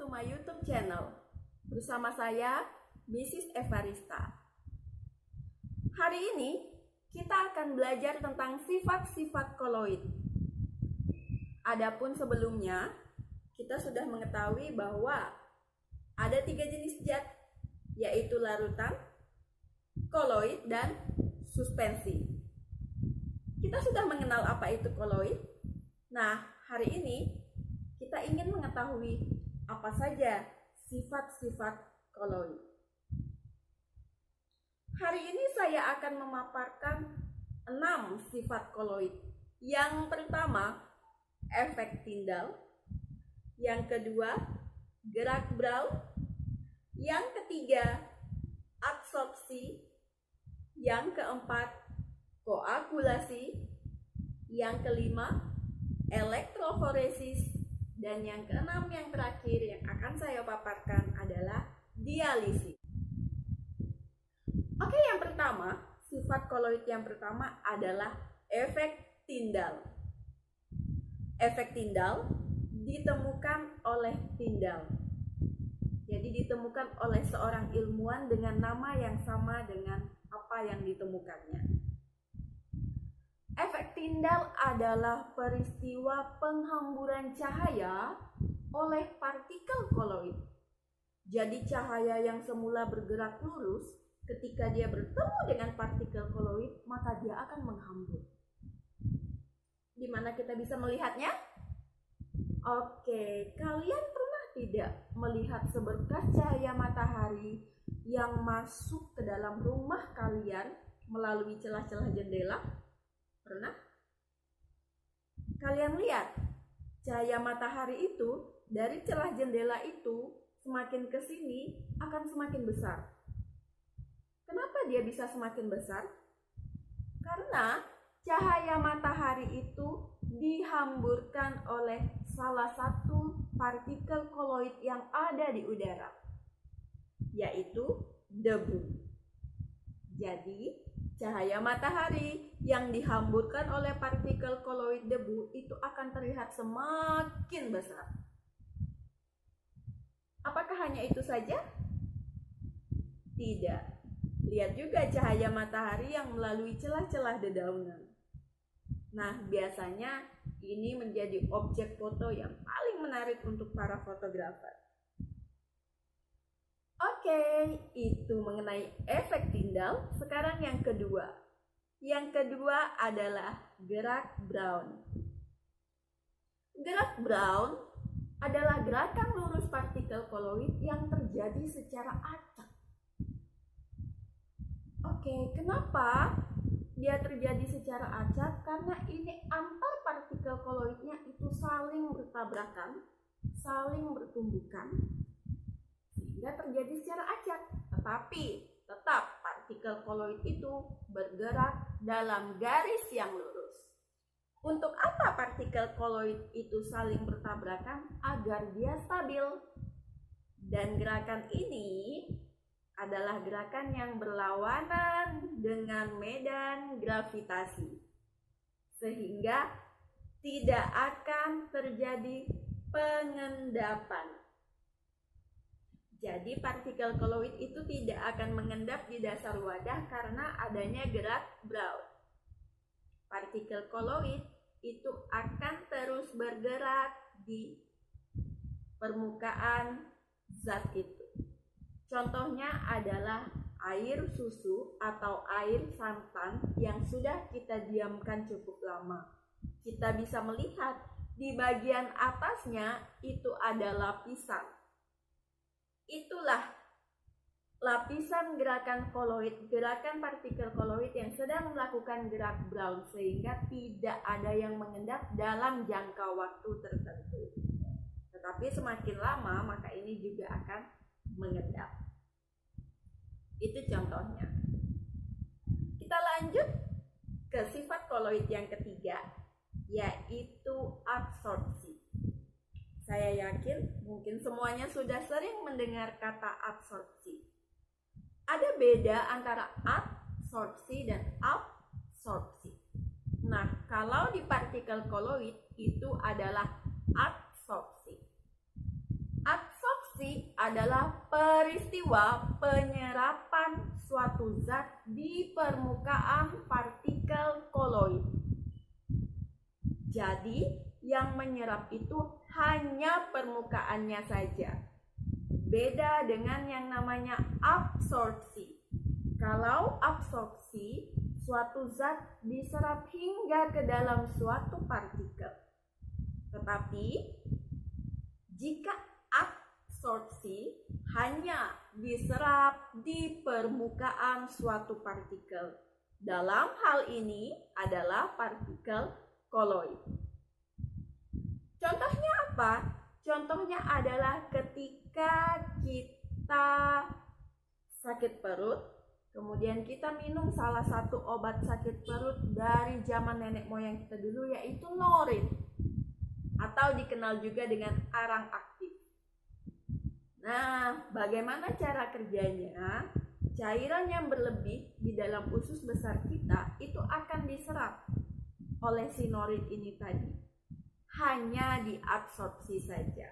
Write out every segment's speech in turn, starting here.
my YouTube channel. Bersama saya, Mrs. Evarista. Hari ini kita akan belajar tentang sifat-sifat koloid. Adapun sebelumnya, kita sudah mengetahui bahwa ada 3 jenis zat, yaitu larutan, koloid, dan suspensi. Kita sudah mengenal apa itu koloid. Nah, hari ini kita ingin mengetahui apa saja sifat-sifat koloid. Hari ini saya akan memaparkan 6 sifat koloid. Yang pertama, efek Tyndall. Yang kedua, gerak Brown. Yang ketiga, absorpsi. Yang keempat, koagulasi. Yang kelima, elektroforesis. Dan yang keenam, yang terakhir yang akan saya paparkan adalah dialisis. Oke, yang pertama, sifat koloid yang pertama adalah efek Tyndall. Efek Tyndall ditemukan oleh Tyndall. Jadi ditemukan oleh seorang ilmuwan dengan nama yang sama dengan apa yang ditemukannya. Efek Tyndall adalah peristiwa penghamburan cahaya oleh partikel koloid. Jadi cahaya yang semula bergerak lurus, ketika dia bertemu dengan partikel koloid, maka dia akan menghambur. Di mana kita bisa melihatnya? Oke, kalian pernah tidak melihat seberkas cahaya matahari yang masuk ke dalam rumah kalian melalui celah-celah jendela? Pernah? Kalian lihat, cahaya matahari itu dari celah jendela itu semakin ke sini akan semakin besar. Kenapa dia bisa semakin besar? Karena cahaya matahari itu dihamburkan oleh salah satu partikel koloid yang ada di udara, yaitu debu. Jadi, cahaya matahari yang dihamburkan oleh partikel koloid debu itu akan terlihat semakin besar. Apakah hanya itu saja? Tidak. Lihat juga cahaya matahari yang melalui celah-celah dedaunan. Nah, biasanya ini menjadi objek foto yang paling menarik untuk para fotografer. Oke, itu mengenai efek Tyndall. Sekarang yang kedua. Yang kedua adalah gerak Brown. Gerak Brown adalah gerakan lurus partikel koloid yang terjadi secara acak. Oke, kenapa dia terjadi secara acak? Karena ini antar partikel koloidnya itu saling bertabrakan, saling bertumbukan, sehingga terjadi secara acak. Tetapi tetap partikel koloid itu bergerak dalam garis yang lurus. Untuk apa partikel koloid itu saling bertabrakan? Agar dia stabil. Dan gerakan ini adalah gerakan yang berlawanan dengan medan gravitasi, sehingga tidak akan terjadi pengendapan. Jadi partikel koloid itu tidak akan mengendap di dasar wadah karena adanya gerak Brown. Partikel koloid itu akan terus bergerak di permukaan zat itu. Contohnya adalah air susu atau air santan yang sudah kita diamkan cukup lama. Kita bisa melihat di bagian atasnya itu ada lapisan. Itulah lapisan gerakan koloid, gerakan partikel koloid yang sedang melakukan gerak Brown, sehingga tidak ada yang mengendap dalam jangka waktu tertentu. Tetapi semakin lama maka ini juga akan mengendap. Itu contohnya. Kita lanjut ke sifat koloid yang ketiga, yaitu absorpsi. Saya yakin mungkin semuanya sudah sering mendengar kata absorpsi. Ada beda antara absorpsi dan absorpsi. Nah, kalau di partikel koloid itu adalah absorpsi. Absorpsi adalah peristiwa penyerapan suatu zat di permukaan partikel koloid. Jadi, yang menyerap itu hanya permukaannya saja. Beda dengan yang namanya absorpsi. Kalau absorpsi, suatu zat diserap hingga ke dalam suatu partikel. Tetapi, jika absorpsi hanya diserap di permukaan suatu partikel. Dalam hal ini adalah partikel koloid. Contohnya apa? Contohnya adalah ketika kita sakit perut, kemudian kita minum salah satu obat sakit perut dari zaman nenek moyang kita dulu, yaitu norin, atau dikenal juga dengan arang aktif. Nah, bagaimana cara kerjanya? Cairan yang berlebih di dalam usus besar kita itu akan diserap oleh si norin ini tadi. Hanya diabsorpsi saja.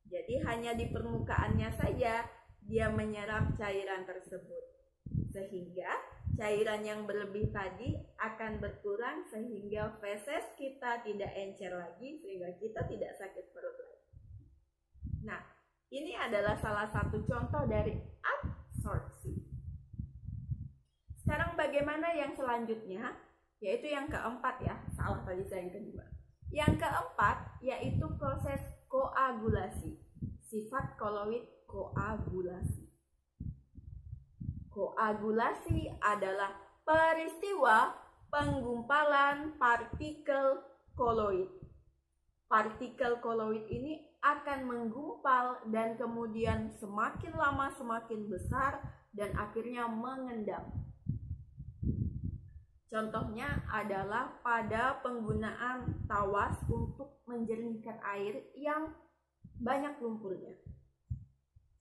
Jadi hanya di permukaannya saja dia menyerap cairan tersebut. Sehingga cairan yang berlebih tadi akan berkurang sehingga feses kita tidak encer lagi, sehingga kita tidak sakit perut lagi. Nah, ini adalah salah satu contoh dari absorpsi. Sekarang bagaimana yang selanjutnya? Yaitu yang keempat ya, salah tadi saya yang kedua. Yang keempat yaitu proses koagulasi. Sifat koloid koagulasi. Koagulasi adalah peristiwa penggumpalan partikel koloid. Partikel koloid ini akan menggumpal dan kemudian semakin lama semakin besar dan akhirnya mengendap. Contohnya adalah pada penggunaan tawas untuk menjernihkan air yang banyak lumpurnya.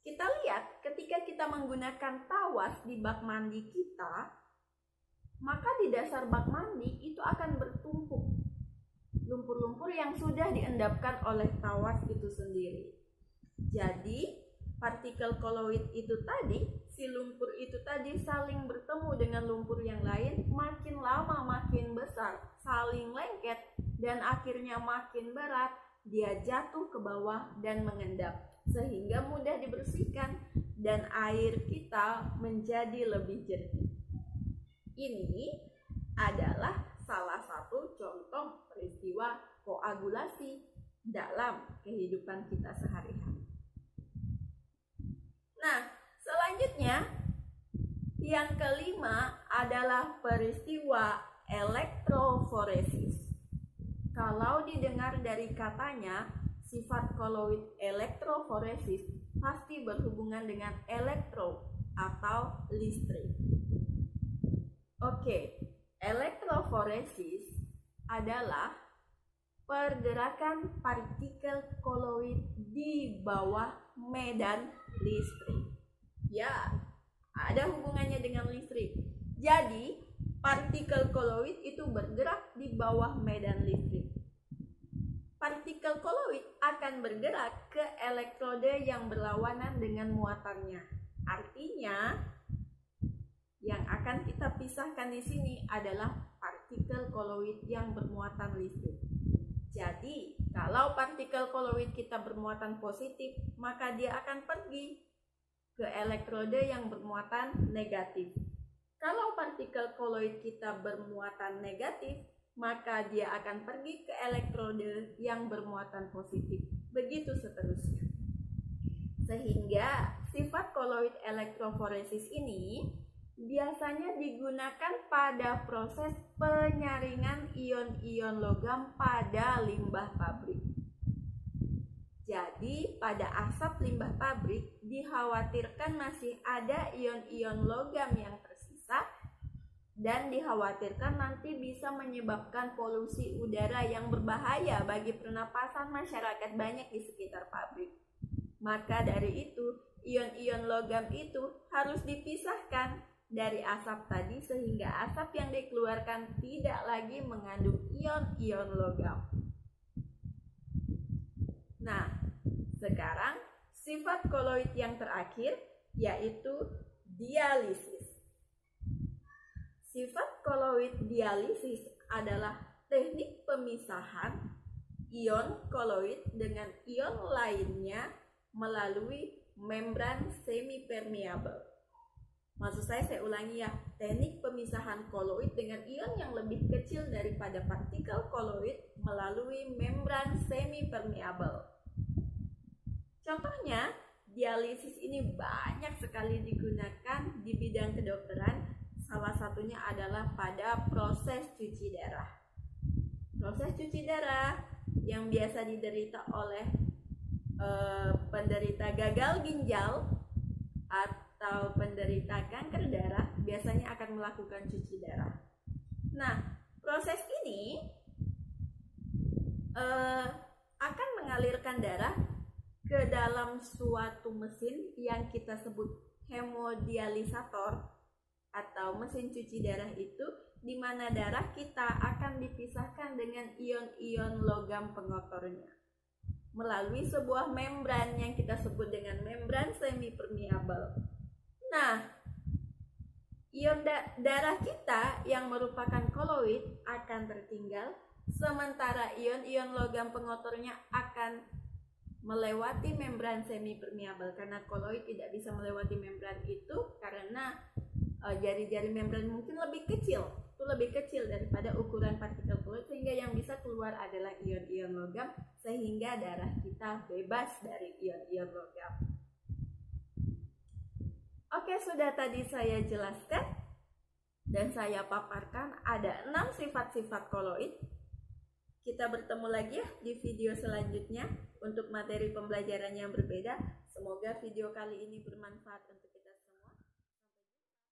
Kita lihat ketika kita menggunakan tawas di bak mandi kita, maka di dasar bak mandi itu akan bertumpuk lumpur-lumpur yang sudah diendapkan oleh tawas itu sendiri. Jadi partikel koloid itu tadi, si lumpur itu tadi saling bertemu dengan lumpur yang lain, makin lama makin besar, saling lengket, dan akhirnya makin berat, dia jatuh ke bawah dan mengendap, sehingga mudah dibersihkan dan air kita menjadi lebih jernih. Ini adalah salah satu contoh peristiwa koagulasi dalam kehidupan kita sehari-hari. Nah, selanjutnya yang kelima adalah peristiwa elektroforesis. Kalau didengar dari katanya, sifat koloid elektroforesis pasti berhubungan dengan elektro atau listrik. Oke, elektroforesis adalah pergerakan partikel koloid di bawah medan listrik. Ya, ada hubungannya dengan listrik. Jadi, partikel koloid itu bergerak di bawah medan listrik. Partikel koloid akan bergerak ke elektrode yang berlawanan dengan muatannya. Artinya, yang akan kita pisahkan di sini adalah partikel koloid yang bermuatan listrik. Jadi, kalau partikel koloid kita bermuatan positif, maka dia akan pergi ke elektrode yang bermuatan negatif. Kalau partikel koloid kita bermuatan negatif, maka dia akan pergi ke elektrode yang bermuatan positif. Begitu seterusnya. Sehingga sifat koloid elektroforesis ini biasanya digunakan pada proses penyaringan ion-ion logam pada limbah pabrik. Jadi, pada asap limbah pabrik dikhawatirkan masih ada ion-ion logam yang tersisa dan dikhawatirkan nanti bisa menyebabkan polusi udara yang berbahaya bagi pernapasan masyarakat banyak di sekitar pabrik. Maka dari itu, ion-ion logam itu harus dipisahkan dari asap tadi sehingga asap yang dikeluarkan tidak lagi mengandung ion-ion logam. Nah, sekarang sifat koloid yang terakhir yaitu dialisis. Sifat koloid dialisis adalah teknik pemisahan ion koloid dengan ion lainnya melalui membran semipermeabel. Maksud saya ulangi ya, teknik pemisahan koloid dengan ion yang lebih kecil daripada partikel koloid melalui membran semipermeabel. Contohnya, dialisis ini banyak sekali digunakan di bidang kedokteran, salah satunya adalah pada proses cuci darah. Proses cuci darah yang biasa diderita oleh penderita gagal ginjal atau penderita kanker darah biasanya akan melakukan cuci darah. Nah, proses ini akan mengalirkan darah ke dalam suatu mesin yang kita sebut hemodialisator atau mesin cuci darah itu, di mana darah kita akan dipisahkan dengan ion-ion logam pengotornya melalui sebuah membran yang kita sebut dengan membran semipermeabel. Nah, ion darah kita yang merupakan koloid akan tertinggal, sementara ion-ion logam pengotornya akan melewati membran semipermeabel, karena koloid tidak bisa melewati membran itu karena jari-jari membran mungkin lebih kecil daripada ukuran partikel koloid, sehingga yang bisa keluar adalah ion-ion logam, sehingga darah kita bebas dari ion-ion logam. Oke, sudah tadi saya jelaskan dan saya paparkan ada 6 sifat-sifat koloid. Kita bertemu lagi ya di video selanjutnya untuk materi pembelajaran yang berbeda. Semoga video kali ini bermanfaat untuk